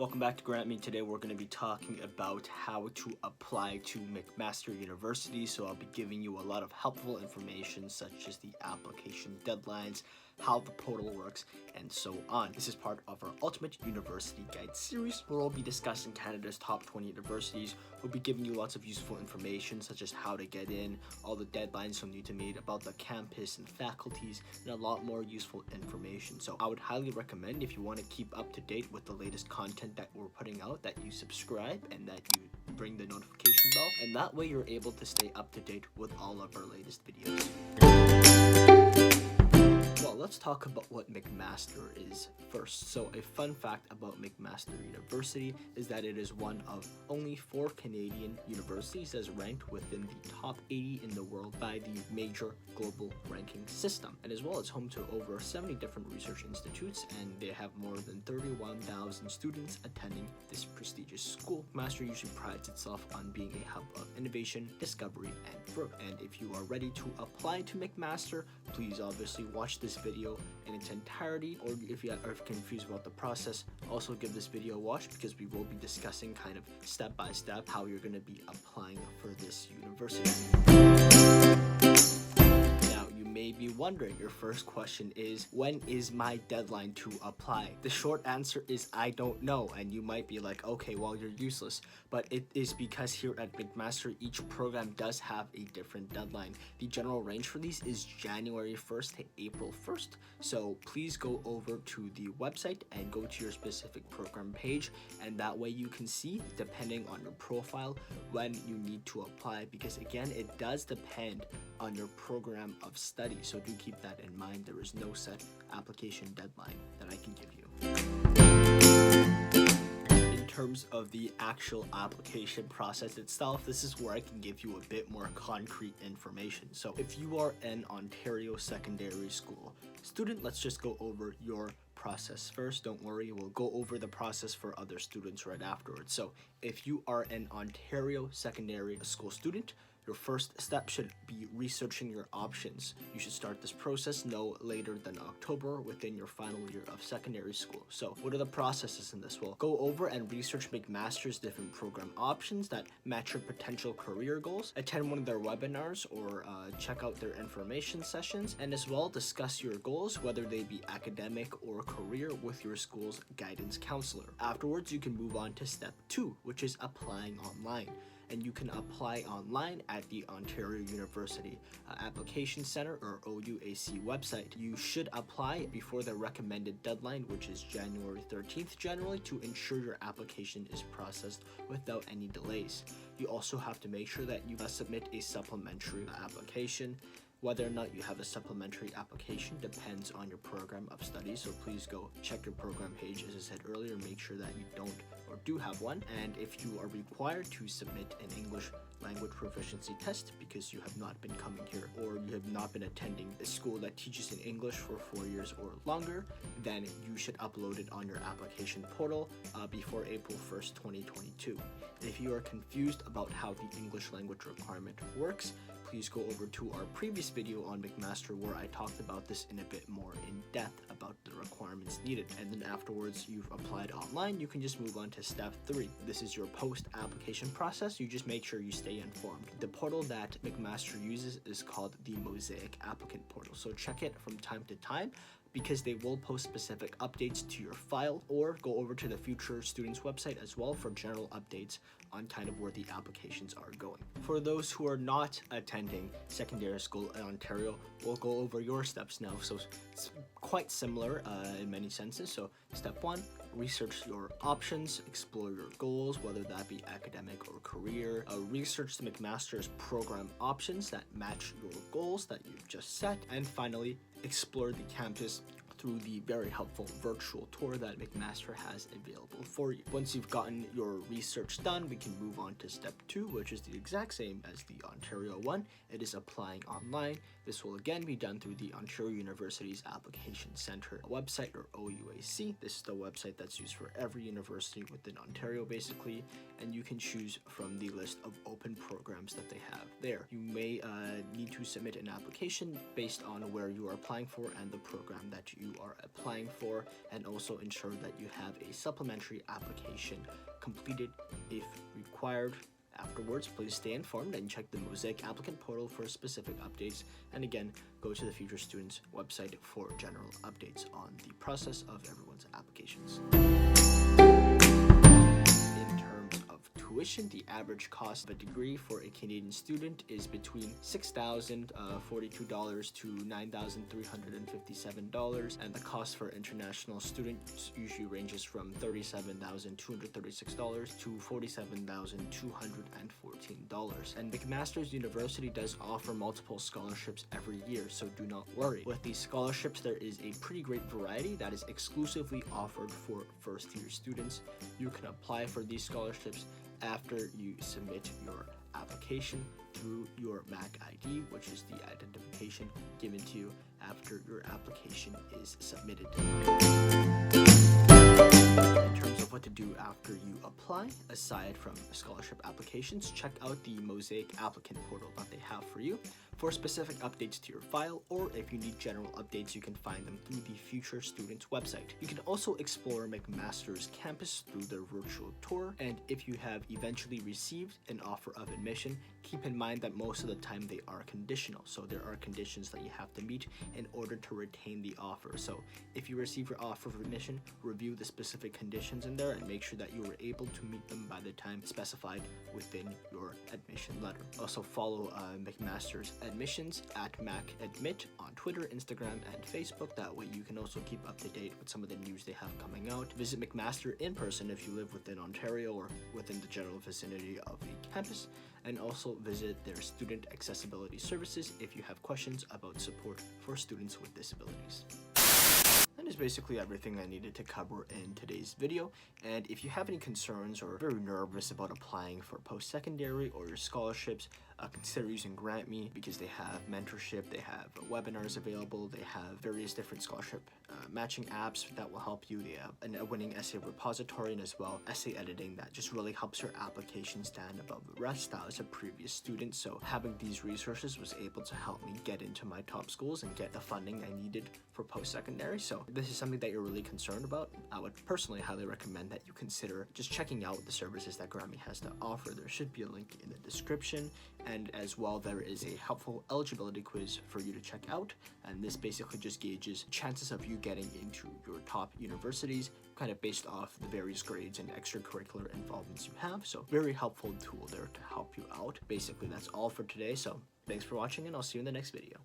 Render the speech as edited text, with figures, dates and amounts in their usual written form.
Welcome back to Grant Me. Today we're going to be talking about how to apply to McMaster University. So I'll be giving you a lot of helpful information such as the application deadlines, how the portal works, and so on. This is part of our Ultimate University Guide series where we'll be discussing Canada's top 20 universities. We'll be giving you lots of useful information such as how to get in, all the deadlines you'll need to meet, about the campus and faculties, and a lot more useful information. So I would highly recommend, if you want to keep up to date with the latest content that we're putting out, that you subscribe and that you ring the notification bell, and that way you're able to stay up to date with all of our latest videos. Well, let's talk about what McMaster is first. So a fun fact about McMaster University is that it is one of only 4 Canadian universities that's ranked within the top 80 in the world by the major global ranking system. And as well, it's home to over 70 different research institutes, and they have more than 31,000 students attending this prestigious school. McMaster usually prides itself on being a hub of innovation, discovery, and growth. And if you are ready to apply to McMaster, please obviously watch this video in its entirety, or if you are confused about the process, also give this video a watch, because we will be discussing kind of step by step how you're going to be applying for this university. Now, you may be wondering, your first question is, when is my deadline to apply? The short answer is I don't know, and you might be like, okay, well, you're useless, but it is because here at McMaster, each program does have a different deadline. The general range for these is January 1st to April 1st, so please go over to the website and go to your specific program page, and that way you can see, depending on your profile, when you need to apply, because again, it does depend on your program of study, so do keep that in mind. There is no set application deadline that I can give you. In terms of the actual application process itself, this is where I can give you a bit more concrete information. So if you are an Ontario secondary school student, let's just go over your process first. Don't worry, we'll go over the process for other students right afterwards. So if you are an Ontario secondary school student, your first step should be researching your options. You should start this process no later than October within your final year of secondary school. So what are the processes in this? Well, go over and research McMaster's different program options that match your potential career goals, attend one of their webinars, or check out their information sessions, and as well discuss your goals, whether they be academic or career, with your school's guidance counselor. Afterwards, you can move on to step 2, which is applying online. And you can apply online at the Ontario University Application Center, or OUAC website. You should apply before the recommended deadline, which is January 13th generally, to ensure your application is processed without any delays. You also have to make sure that you submit a supplementary application. Whether or not you have a supplementary application depends on your program of study, so please go check your program page, as I said earlier, make sure that you don't or do have one. And if you are required to submit an English language proficiency test because you have not been coming here, or you have not been attending a school that teaches in English for 4 years or longer, then you should upload it on your application portal before April 1st, 2022. And if you are confused about how the English language requirement works, please go over to our previous video on McMaster where I talked about this in a bit more in depth about the requirements needed. And then afterwards you've applied online, you can just move on to step 3. This is your post-application process. You just make sure you stay informed. The portal that McMaster uses is called the Mosaic Applicant Portal, so check it from time to time, because they will post specific updates to your file, or go over to the Future Students website as well for general updates on kind of where the applications are going. For those who are not attending secondary school in Ontario, we'll go over your steps now. So it's quite similar in many senses. So step 1, research your options, explore your goals, whether that be academic or career, research the McMaster's program options that match your goals that you've just set, and finally, explore the campus through the very helpful virtual tour that McMaster has available for you. Once you've gotten your research done, we can move on to step 2, which is the exact same as the Ontario one. It is applying online. This will again be done through the Ontario University's Application Center website, or OUAC. This is the website that's used for every university within Ontario basically, and you can choose from the list of open programs that they have there. You may need to submit an application based on where you are applying for and the program that you you are applying for, and also ensure that you have a supplementary application completed if required. Afterwards, please stay informed and check the Mosaic applicant portal for specific updates, and again, go to the Future Students website for general updates on the process of everyone's applications. In terms of tuition, the average cost of a degree for a Canadian student is between $6,042 to $9,357, and the cost for international students usually ranges from $37,236 to $47,214. And McMaster's University does offer multiple scholarships every year, so do not worry. With these scholarships, there is a pretty great variety that is exclusively offered for first-year students. You can apply for these scholarships after you submit your application through your MAC ID, which is the identification given to you after your application is submitted. In terms of what to do after you apply, aside from scholarship applications, check out the Mosaic applicant portal that they have for you for specific updates to your file, or if you need general updates, you can find them through the Future Students website. You can also explore McMaster's campus through their virtual tour, and if you have eventually received an offer of admission, keep in mind that most of the time they are conditional, so there are conditions that you have to meet in order to retain the offer. So if you receive your offer of admission, review the specific conditions in there and make sure that you were able to meet them by the time specified within your admission letter. Also follow McMaster's admissions at MacAdmit on Twitter, Instagram, and Facebook. That way you can also keep up to date with some of the news they have coming out. Visit McMaster in person if you live within Ontario or within the general vicinity of a campus, and also visit their student accessibility services if you have questions about support for students with disabilities. That is basically everything I needed to cover in today's video, and if you have any concerns or are very nervous about applying for post-secondary or your scholarships, consider using GrantMe, because they have mentorship, they have webinars available, they have various different scholarship matching apps that will help you. They have a winning essay repository, and as well essay editing that just really helps your application stand above the rest as a previous student. So having these resources was able to help me get into my top schools and get the funding I needed for post-secondary. So if this is something that you're really concerned about, I would personally highly recommend that you consider just checking out the services that GrantMe has to offer. There should be a link in the description, and as well there is a helpful eligibility quiz for you to check out, and this basically just gauges chances of you getting into your top universities kind of based off the various grades and extracurricular involvements you have. So very helpful tool there to help you out. Basically that's all for today, so thanks for watching, and I'll see you in the next video.